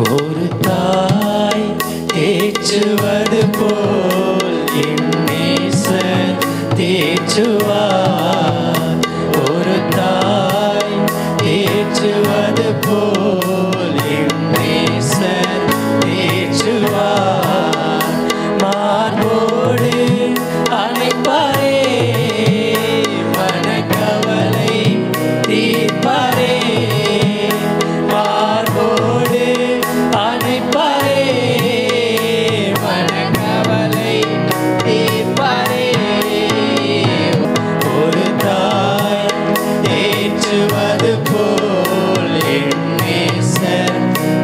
ஒரு தாய் தேற்றுவது போல் என் நேசர் தேற்றுவார். ஒரு தாய் தேற்றுவது போல் என் நேசர் தேற்றுவார். மார்போடு அணைப்பாரே, மனக்கவலை தீர்ப்பாரே. மார்போடு அணைப்பாரே, மனக்கவலை தீர்ப்பாரே. ஒரு தாய் தேற்றுவது போல் என் நேசர்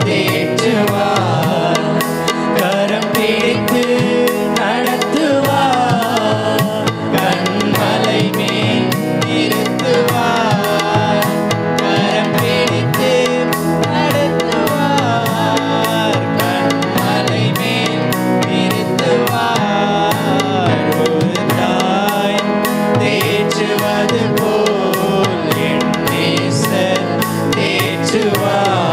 தேற்றுவார். கரம் பிடித்து நடத்துவார், கண்மலை மேல் நிறுத்துவார். கரம் பிடித்து நடத்துவார், கண்மலை மேல் நிறுத்துவார். ஒரு தாய் தேற்றுவது போல் என் நேசர் தேற்றுவார்.